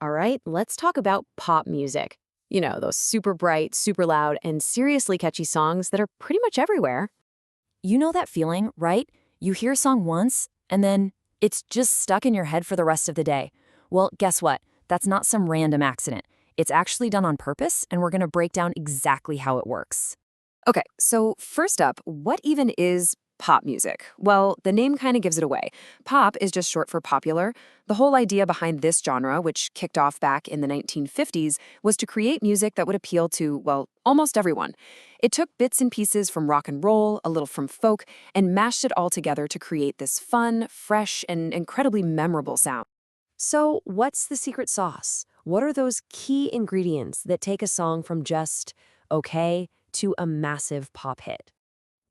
All right, let's talk about pop music. You know, those super bright, super loud, and seriously catchy songs that are pretty much everywhere. You know that feeling, right? You hear a song once, and then it's just stuck in your head for the rest of the day. Well, guess what? That's not some random accident. It's actually done on purpose, and we're going to break down exactly how it works. Okay, so first up, what even is pop music? Well, the name kind of gives it away. Pop is just short for popular. The whole idea behind this genre, which kicked off back in the 1950s, was to create music that would appeal to, well, almost everyone. It took bits and pieces from rock and roll, a little from folk, and mashed it all together to create this fun, fresh, and incredibly memorable sound. So, what's the secret sauce? What are those key ingredients that take a song from just okay to a massive pop hit?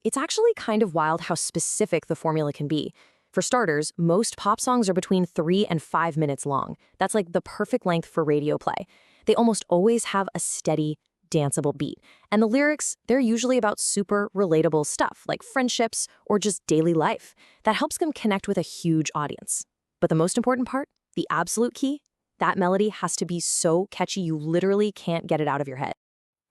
It's actually kind of wild how specific the formula can be. For starters, most pop songs are between 3 and 5 minutes long. That's like the perfect length for radio play. They almost always have a steady, danceable beat. And the lyrics, they're usually about super relatable stuff like friendships or just daily life. That helps them connect with a huge audience. But the most important part, the absolute key, that melody has to be so catchy you literally can't get it out of your head.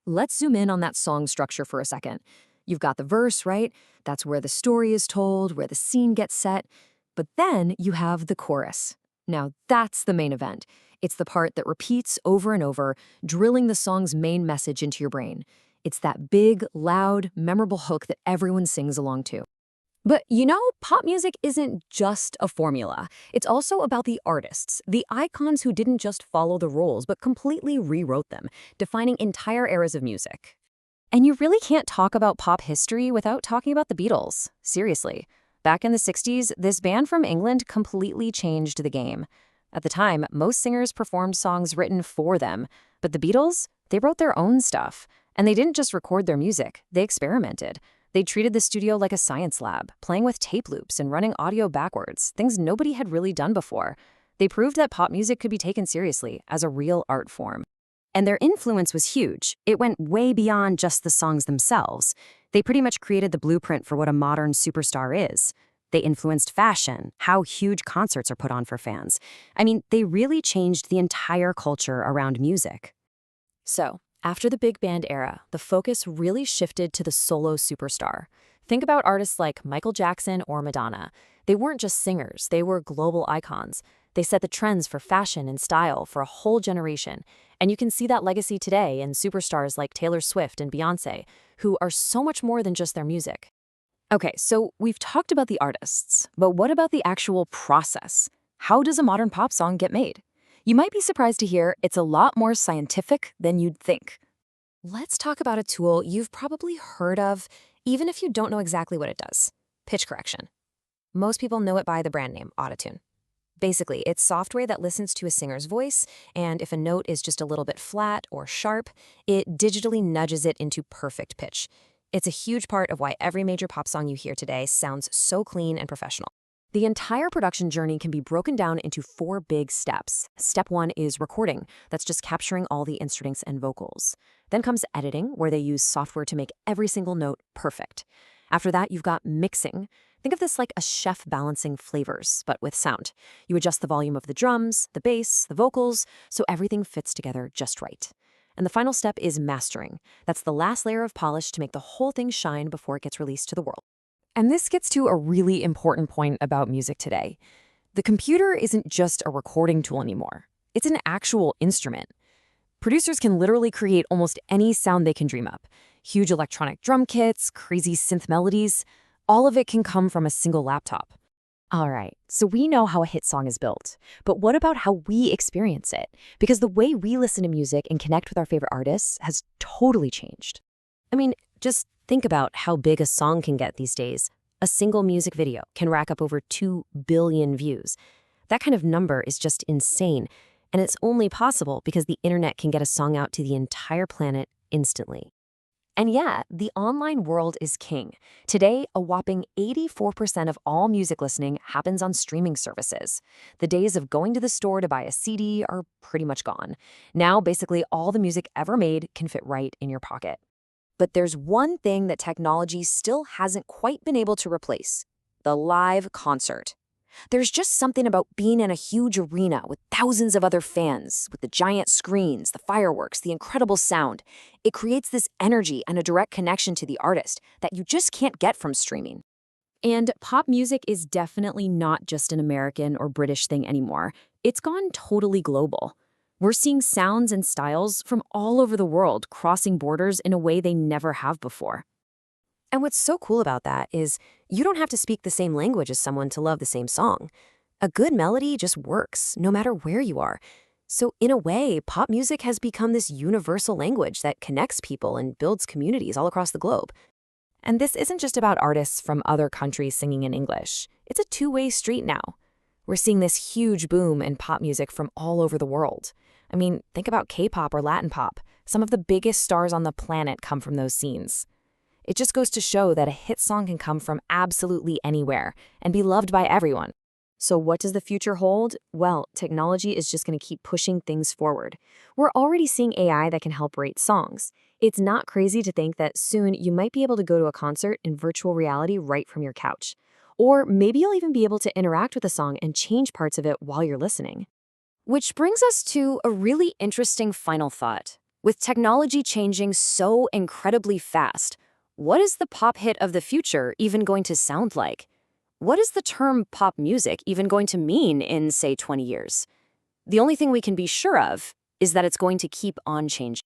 Let's zoom in on that song structure for a second. You've got the verse, right? That's where the story is told, where the scene gets set. But then you have the chorus. Now that's the main event. It's the part that repeats over and over, drilling the song's main message into your brain. It's that big, loud, memorable hook that everyone sings along to. But you know, pop music isn't just a formula. It's also about the artists, the icons who didn't just follow the rules, but completely rewrote them, defining entire eras of music. And you really can't talk about pop history without talking about the Beatles. Seriously. Back in the 60s, this band from England completely changed the game. At the time, most singers performed songs written for them, but the Beatles, they wrote their own stuff. And they didn't just record their music, they experimented. They treated the studio like a science lab, playing with tape loops and running audio backwards, things nobody had really done before. They proved that pop music could be taken seriously as a real art form. And their influence was huge. It went way beyond just the songs themselves. They pretty much created the blueprint for what a modern superstar is. They influenced fashion, how huge concerts are put on for fans. I mean, they really changed the entire culture around music. So, after the big band era, the focus really shifted to the solo superstar. Think about artists like Michael Jackson or Madonna. They weren't just singers, they were global icons. They set the trends for fashion and style for a whole generation. And you can see that legacy today in superstars like Taylor Swift and Beyoncé, who are so much more than just their music. Okay, so we've talked about the artists, but what about the actual process? How does a modern pop song get made? You might be surprised to hear it's a lot more scientific than you'd think. Let's talk about a tool you've probably heard of, even if you don't know exactly what it does. Pitch correction. Most people know it by the brand name Autotune. Basically, it's software that listens to a singer's voice, and if a note is just a little bit flat or sharp, it digitally nudges it into perfect pitch. It's a huge part of why every major pop song you hear today sounds so clean and professional. The entire production journey can be broken down into 4 big steps. Step 1 is recording. That's just capturing all the instruments and vocals. Then comes editing, where they use software to make every single note perfect. After that, you've got mixing. Think of this like a chef balancing flavors, but with sound. You adjust the volume of the drums, the bass, the vocals, so everything fits together just right. And the final step is mastering. That's the last layer of polish to make the whole thing shine before it gets released to the world. And this gets to a really important point about music today. The computer isn't just a recording tool anymore. It's an actual instrument. Producers can literally create almost any sound they can dream up. Huge electronic drum kits, crazy synth melodies, all of it can come from a single laptop. All right, so we know how a hit song is built, but what about how we experience it? Because the way we listen to music and connect with our favorite artists has totally changed. I mean, just think about how big a song can get these days. A single music video can rack up over 2 billion views. That kind of number is just insane, and it's only possible because the internet can get a song out to the entire planet instantly. And yeah, the online world is king. Today, a whopping 84% of all music listening happens on streaming services. The days of going to the store to buy a CD are pretty much gone. Now, basically all the music ever made can fit right in your pocket. But there's one thing that technology still hasn't quite been able to replace: the live concert. There's just something about being in a huge arena with thousands of other fans, with the giant screens, the fireworks, the incredible sound. It creates this energy and a direct connection to the artist that you just can't get from streaming. And pop music is definitely not just an American or British thing anymore. It's gone totally global. We're seeing sounds and styles from all over the world crossing borders in a way they never have before. And what's so cool about that is you don't have to speak the same language as someone to love the same song. A good melody just works, no matter where you are. So in a way, pop music has become this universal language that connects people and builds communities all across the globe. And this isn't just about artists from other countries singing in English. It's a two-way street now. We're seeing this huge boom in pop music from all over the world. I mean, think about K-pop or Latin pop. Some of the biggest stars on the planet come from those scenes. It just goes to show that a hit song can come from absolutely anywhere and be loved by everyone. So what does the future hold? Well, technology is just going to keep pushing things forward. We're already seeing AI that can help rate songs. It's not crazy to think that soon you might be able to go to a concert in virtual reality right from your couch. Or maybe you'll even be able to interact with a song and change parts of it while you're listening. Which brings us to a really interesting final thought. With technology changing so incredibly fast, what is the pop hit of the future even going to sound like? What is the term pop music even going to mean in, say, 20 years? The only thing we can be sure of is that it's going to keep on changing.